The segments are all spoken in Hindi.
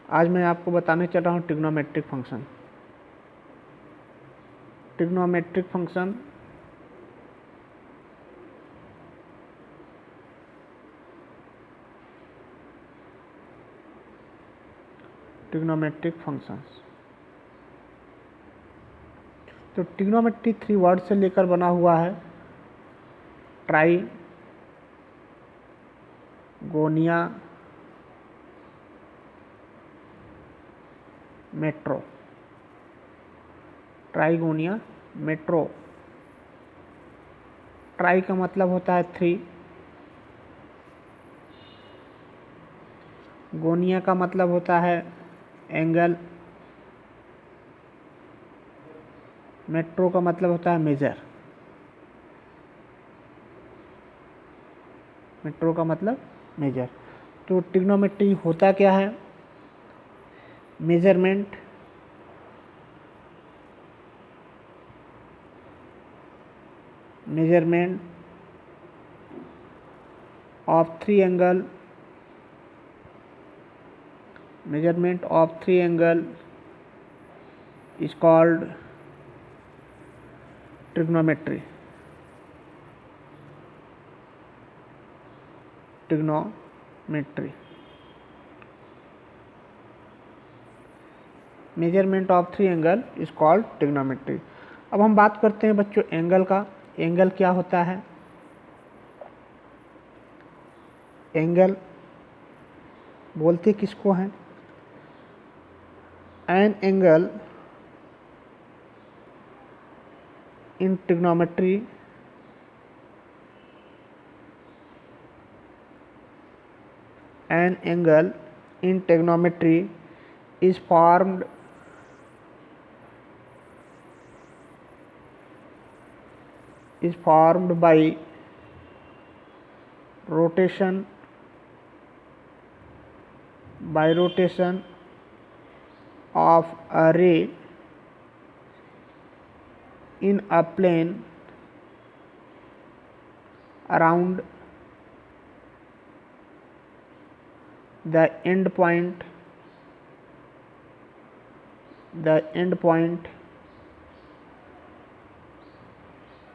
आज मैं आपको बताने चल रहा हूँ trigonometric function. Trigonometric function trigonometric functions. तो ट्रिग्नोमेट्री 3 वर्ड से लेकर बना हुआ है। ट्राई गोनिया मेट्रो। ट्राइगोनिया मेट्रो। ट्राई का मतलब होता है 3, गोनिया का मतलब होता है एंगल, मेट्रो का मतलब होता है मेजर। मेट्रो का मतलब मेजर। तो ट्रिग्नोमेट्री होता क्या है? Measurement of 3 angle, measurement of 3 angle is called trigonometry. Measurement of 3 angle is called trigonometry. अब हम बात करते हैं बच्चों एंगल का। एंगल क्या होता है? एंगल बोलते किसको हैं? An angle in trigonometry is formed by rotation of a ray in a plane around the end point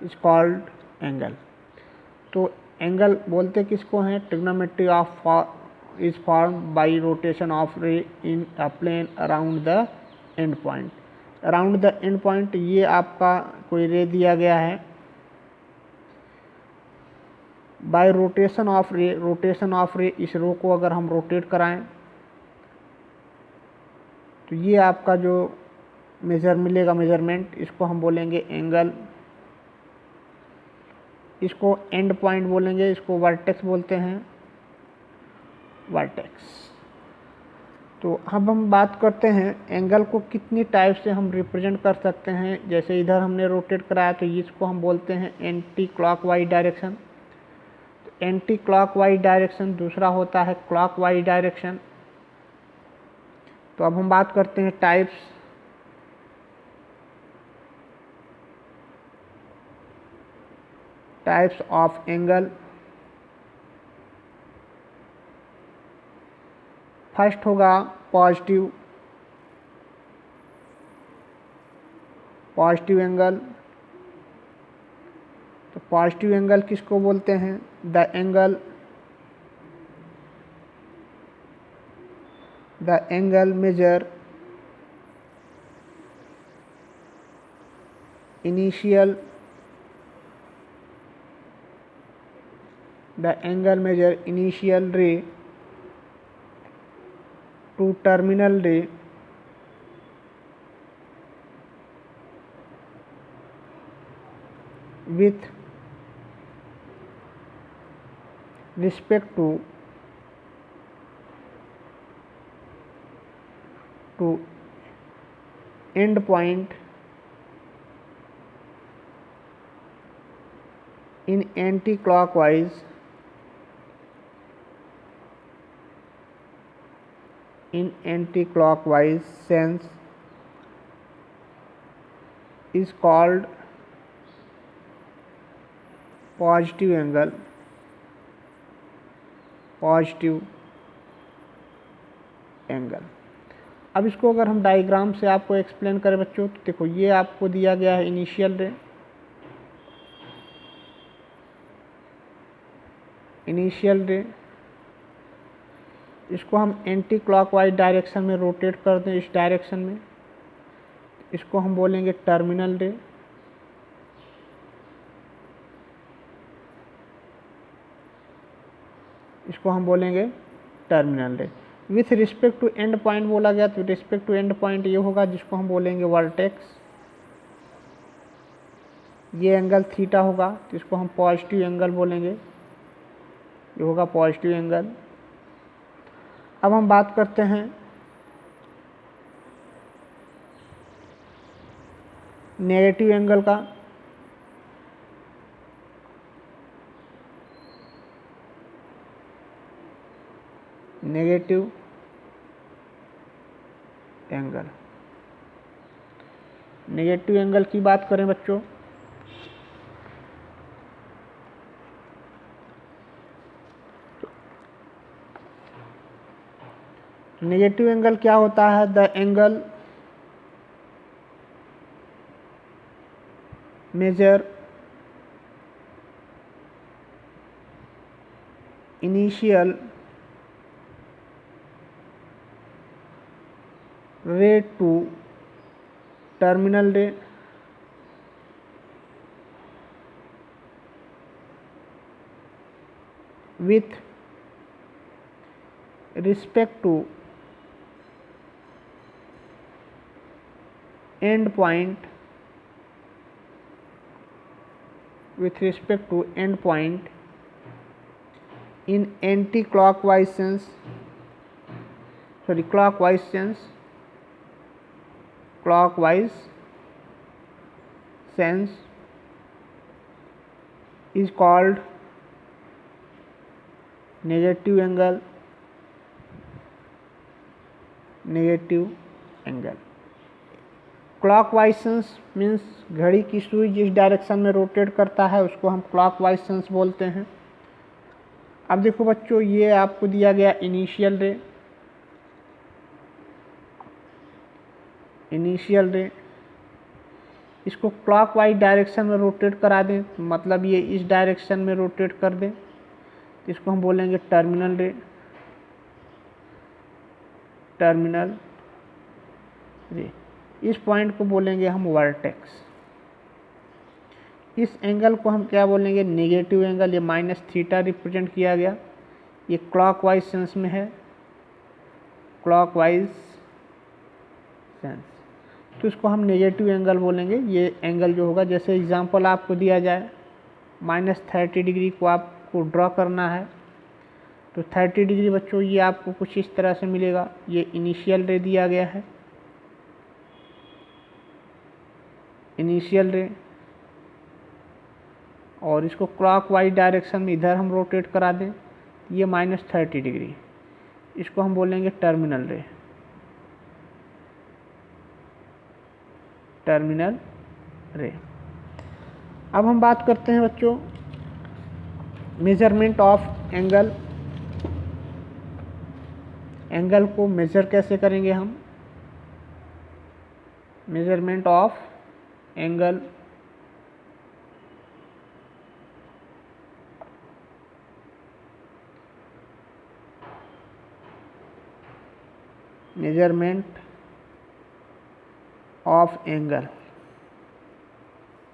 is called angle. तो एंगल बोलते किसको हैं? Trigonometry of is form by rotation of ray in a plane around the end point. Around the end point, ये आपका कोई रे दिया गया है। बाय रोटेशन ऑफ रे, इस रो को अगर हम रोटेट कराएं तो ये आपका जो मेजरमेंट, इसको हम बोलेंगे एंगल। इसको एंड पॉइंट बोलेंगे, इसको वर्टेक्स बोलते हैं, वर्टेक्स। तो अब हम बात करते हैं एंगल को कितनी टाइप से हम रिप्रेजेंट कर सकते हैं। जैसे इधर हमने रोटेट कराया तो इसको हम बोलते हैं एंटी क्लॉकवाइज डायरेक्शन। तो एंटी क्लॉकवाइज डायरेक्शन, दूसरा होता है क्लॉकवाइज डायरेक्शन। तो अब हम बात करते हैं टाइप्स ऑफ एंगल। फर्स्ट होगा पॉजिटिव एंगल। तो पॉजिटिव एंगल किसको बोलते हैं? द एंगल मेजर इनिशियल रे to terminal ray with respect to end point in anti-clockwise sense is called positive angle। अब इसको अगर हम डायग्राम से आपको एक्सप्लेन करें बच्चों, तो देखो ये आपको दिया गया है इनिशियल रे, इसको हम एंटी क्लॉकवाइज डायरेक्शन में रोटेट कर दें, इस डायरेक्शन में, इसको हम बोलेंगे टर्मिनल रे। इसको हम बोलेंगे terminal ray. With respect to end point बोला गया, तो रिस्पेक्ट टू एंड पॉइंट ये होगा जिसको हम बोलेंगे वर्टेक्स। ये एंगल थीटा होगा, तो इसको हम पॉजिटिव एंगल बोलेंगे, ये होगा पॉजिटिव एंगल। अब हम बात करते हैं नेगेटिव एंगल का। नेगेटिव एंगल, नेगेटिव एंगल की बात करें बच्चों, नेगेटिव एंगल क्या होता है? द एंगल मेजर इनिशियल रे टू टर्मिनल रे with respect to end point, with respect to end point in anti-clockwise sense, sorry, clockwise sense, clockwise sense is called negative angle, negative angle. Clockwise sense means घड़ी की सुई जिस डायरेक्शन में रोटेट करता है उसको हम क्लॉकवाइज सेंस बोलते हैं। अब देखो बच्चों, ये आपको दिया गया इनिशियल रे, इनिशियल रे, इसको क्लॉकवाइज डायरेक्शन में रोटेट करा दें, मतलब ये इस डायरेक्शन में रोटेट कर दें, इसको हम बोलेंगे टर्मिनल रे, टर्मिनल रे। इस पॉइंट को बोलेंगे हम वर्टेक्स। इस एंगल को हम क्या बोलेंगे? Negative angle. ये माइनस थीटा रिप्रेजेंट किया गया, ये क्लॉकवाइज सेंस में है, क्लॉकवाइज सेंस, तो इसको हम नेगेटिव एंगल बोलेंगे। ये एंगल जो होगा, जैसे एग्जांपल आपको दिया जाए, -30 डिग्री को आपको ड्रॉ करना है, तो 30 डिग्री बच्चों ये आपको कुछ इस तरह से मिलेगा। ये इनिशियल रे दिया गया है, इनिशियल रे, और इसको क्लॉकवाइज डायरेक्शन में इधर हम रोटेट करा दें, ये -30 डिग्री, इसको हम बोलेंगे टर्मिनल रे, टर्मिनल रे। अब हम बात करते हैं बच्चों मेजरमेंट ऑफ एंगल। एंगल को मेजर कैसे करेंगे हम? Measurement of angle, measurement of angle.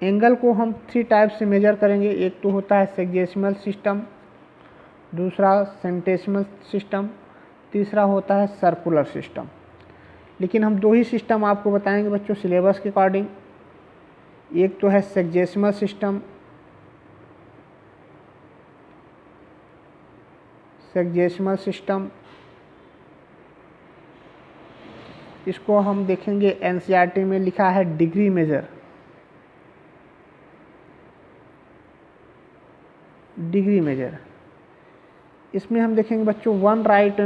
Angle को हम 3 टाइप से मेजर करेंगे। एक तो होता है सेक्जेसिमल सिस्टम, दूसरा सेंटेसिमल सिस्टम, तीसरा होता है सर्कुलर सिस्टम। लेकिन हम 2 ही सिस्टम आपको बताएंगे बच्चों सिलेबस के अकॉर्डिंग। एक तो है सेक्जेसिमल सिस्टम, सेक्जेसिमल सिस्टम, इसको हम देखेंगे एनसीईआरटी में लिखा है डिग्री मेजर, डिग्री मेजर। इसमें हम देखेंगे बच्चों वन राइट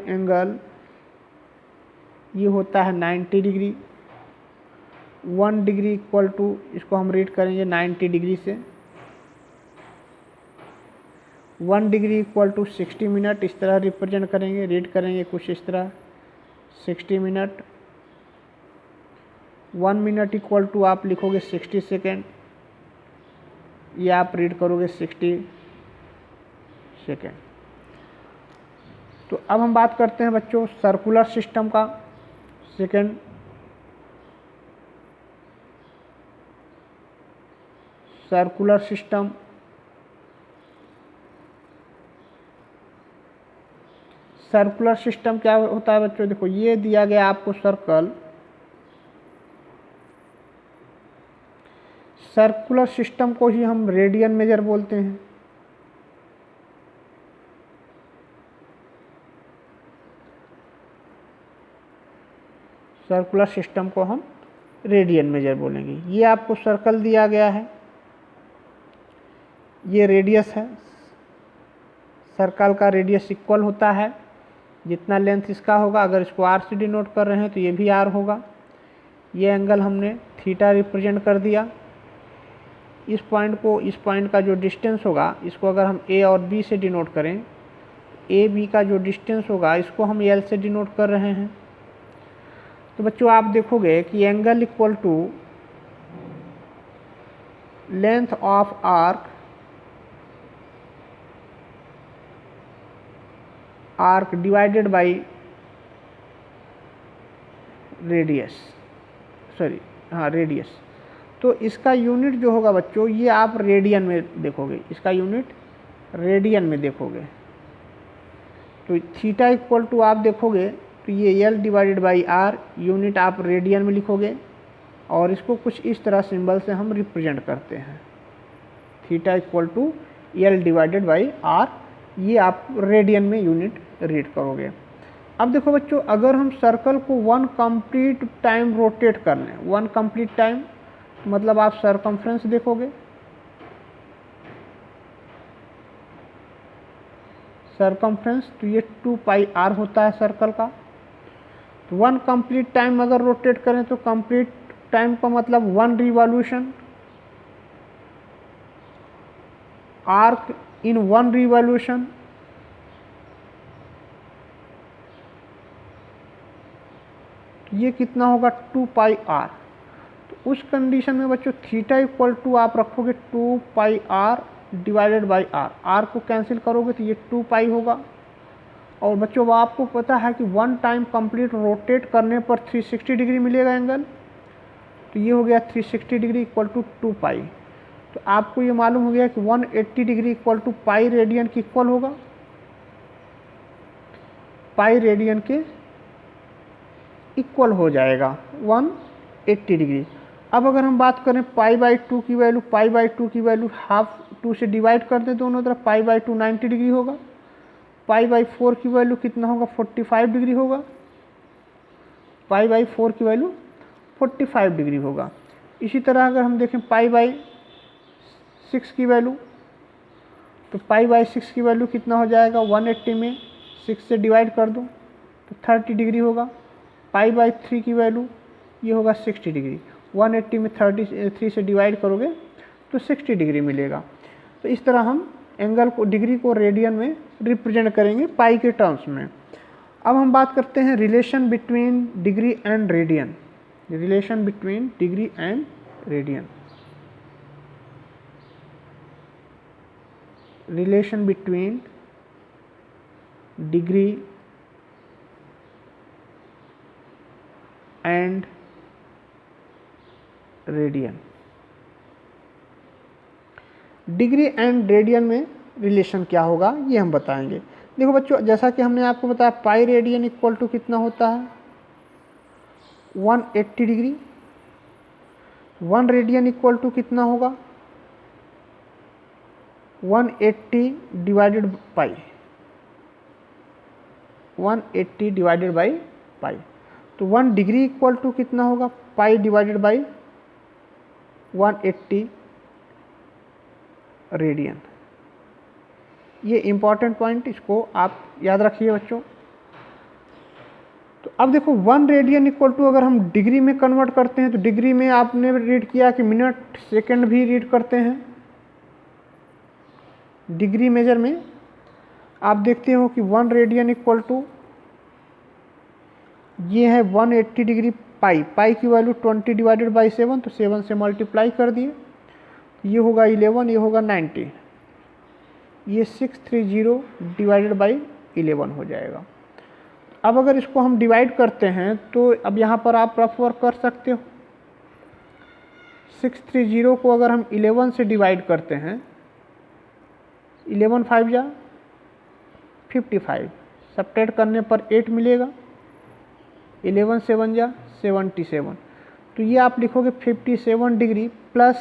एंगल ये होता है 90 डिग्री। 1 डिग्री इक्वल टू, इसको हम रीड करेंगे 90 डिग्री से, 1 डिग्री इक्वल टू 60 मिनट, इस तरह रिप्रेजेंट करेंगे, रीड करेंगे कुछ इस तरह 60 मिनट। 1 मिनट इक्वल टू आप लिखोगे 60 सेकेंड, ये आप रीड करोगे 60 सेकेंड। तो अब हम बात करते हैं बच्चों सर्कुलर सिस्टम का। Second, circular system. Circular system क्या होता है बच्चों, देखो ये दिया गया आपको सर्कल। सर्कुलर सिस्टम को ही हम रेडियन मेजर बोलते हैं। सर्कुलर सिस्टम को हम रेडियन मेजर बोलेंगे। ये आपको सर्कल दिया गया है, ये रेडियस है। सर्कल का रेडियस इक्वल होता है जितना लेंथ इसका होगा। अगर इसको आर से डिनोट कर रहे हैं तो ये भी आर होगा। ये एंगल हमने थीटा रिप्रेजेंट कर दिया। इस पॉइंट को, इस पॉइंट का जो डिस्टेंस होगा, इसको अगर हम ए और बी से डिनोट करें, ए बी का जो डिस्टेंस होगा इसको हम एल से डिनोट कर रहे हैं। तो बच्चों आप देखोगे कि angle equal to length of arc divided by radius, radius. तो इसका यूनिट जो होगा बच्चों, ये आप रेडियन में देखोगे, इसका यूनिट रेडियन में देखोगे। तो थीटा इक्वल टू आप देखोगे तो ये L divided by R, unit आप रेडियन में लिखोगे और इसको कुछ इस तरह सिंबल से हम रिप्रेजेंट करते हैं। Theta equal to L divided by R, ये आप रेडियन में यूनिट रीड करोगे। अब देखो बच्चों, अगर हम सर्कल को 1 कंप्लीट टाइम रोटेट कर लें, 1 कंप्लीट टाइम मतलब आप सरकमफ्रेंस देखोगे, सरकमफ्रेंस, तो ये 2 पाई आर होता है सर्कल का। तो 1 कंप्लीट टाइम अगर रोटेट करें तो कंप्लीट टाइम का मतलब 1 रिवॉल्यूशन, आर्क इन 1 रिवॉल्यूशन। ये कितना होगा 2 पाई आर। तो उस कंडीशन में बच्चों थीटा इक्वल टू आप रखोगे 2 pi r divided by r. R को कैंसिल करोगे तो ये 2 पाई होगा। और बच्चों आपको पता है कि 1 टाइम कंप्लीट रोटेट करने पर 360 डिग्री मिलेगा एंगल। तो ये हो गया 360 डिग्री इक्वल टू 2 पाई। तो आपको ये मालूम हो गया कि 180 degree equal to pi radian के इक्वल होगा, पाई रेडियन के इक्वल हो जाएगा 180 डिग्री। अब अगर हम बात करें पाई बाई 2 की वैल्यू, पाई बाई 2 की वैल्यू हाफ 2 से डिवाइड कर दें दोनों तरफ, पाई बाई 2 90 डिग्री होगा। पाई बाई 4 की वैल्यू कितना होगा 45 डिग्री होगा। पाई बाई 4 की वैल्यू 45 डिग्री होगा। इसी तरह अगर हम देखें पाई बाई 6 की वैल्यू, तो पाई बाई 6 की वैल्यू कितना हो जाएगा 180 में 6 से डिवाइड कर दो तो 30 डिग्री होगा। पाई बाई 3 की वैल्यू ये होगा 60 डिग्री, 180 में 33 से डिवाइड करोगे तो 60 डिग्री मिलेगा। तो इस तरह हम एंगल को, डिग्री को रेडियन में रिप्रेजेंट करेंगे पाई के टर्म्स में। अब हम बात करते हैं relation between degree and radian. Relation between degree and radian. Relation between degree and radian. Degree and radian में रिलेशन क्या होगा ये हम बताएंगे। देखो बच्चों, जैसा कि हमने आपको बताया पाई रेडियन इक्वल टू कितना होता है 180 डिग्री। 1 रेडियन इक्वल टू कितना होगा 180 divided pi, 180 divided by pi. तो 1 डिग्री इक्वल टू कितना होगा पाई डिवाइडेड बाई 180 रेडियन। ये इंपॉर्टेंट पॉइंट, इसको आप याद रखिए बच्चों। तो अब देखो 1 रेडियन इक्वल टू अगर हम डिग्री में कन्वर्ट करते हैं तो डिग्री में आपने रीड किया कि मिनट सेकंड भी रीड करते हैं। डिग्री मेजर में आप देखते हो कि 1 रेडियन इक्वल टू ये है 180 डिग्री पाई। पाई की वैल्यू 20 डिवाइडेड बाई 7, तो 7 से मल्टीप्लाई कर दिए, ये होगा 11, ये होगा 90, ये 630 डिवाइडेड बाई 11 हो जाएगा। अब अगर इसको हम डिवाइड करते हैं तो अब यहाँ पर आप रफ वर्क कर सकते हो। 630 को अगर हम 11 से डिवाइड करते हैं, 11 5 जा 55, सब्ट्रैक्ट करने पर 8 मिलेगा, 11 7 जा 77, तो ये आप लिखोगे 57 डिग्री प्लस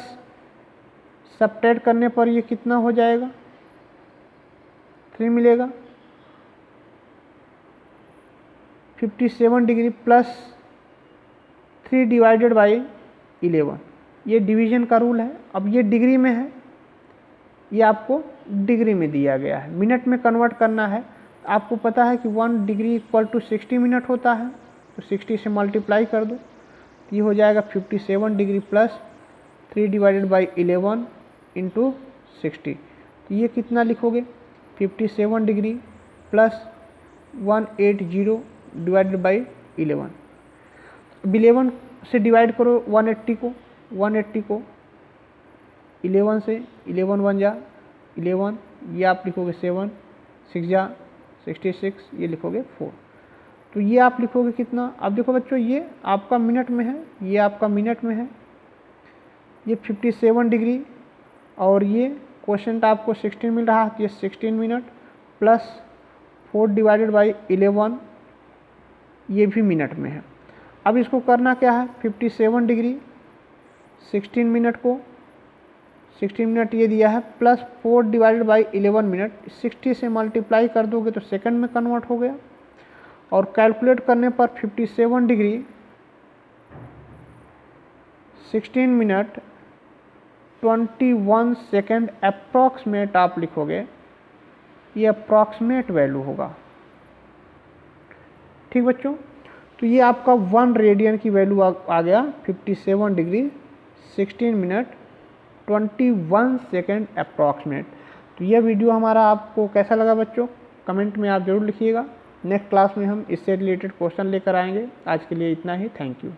सब्ट्रैक्ट करने पर ये कितना हो जाएगा, 3 मिलेगा। 57 डिग्री प्लस 3 डिवाइडेड बाई 11, ये डिवीजन का रूल है। अब ये डिग्री में है, ये आपको डिग्री में दिया गया है, मिनट में कन्वर्ट करना है। आपको पता है कि 1 डिग्री इक्वल टू 60 मिनट होता है, तो 60 से मल्टीप्लाई कर दो, ये हो जाएगा 57 degree plus 3 divided by 11 into 60, तो ये कितना लिखोगे, 57 डिग्री प्लस 180 डिवाइडेड बाई 11। अब 11 से डिवाइड करो 180 को, 11 से 11 1 जा 11, ये आप लिखोगे 7, 6 जा 66, ये लिखोगे 4, तो ये आप लिखोगे कितना। अब देखो बच्चों, ये आपका मिनट में है, ये आपका मिनट में है, ये 57 डिग्री और ये क्वेश्चन आपको 16 मिल रहा है, तो ये 16 मिनट प्लस 4 डिवाइडेड बाई 11, ये भी मिनट में है। अब इसको करना क्या है, 57 डिग्री 16 मिनट को 16 मिनट ये दिया है प्लस 4 डिवाइडेड बाई 11 मिनट, 60 से मल्टीप्लाई कर दोगे तो सेकंड में कन्वर्ट हो गया। और कैलकुलेट करने पर 57 डिग्री 16 मिनट 21 सेकेंड अप्रॉक्सीमेट आप लिखोगे, ये अप्रॉक्सीमेट वैल्यू होगा। ठीक बच्चों, तो ये आपका 1 रेडियन की वैल्यू आ गया 57 डिग्री 16 मिनट 21 सेकेंड अप्रॉक्सीमेट। तो यह वीडियो हमारा आपको कैसा लगा बच्चों, कमेंट में आप ज़रूर लिखिएगा। नेक्स्ट क्लास में हम इससे रिलेटेड क्वेश्चन लेकर आएंगे। आज के लिए इतना ही, थैंक यू।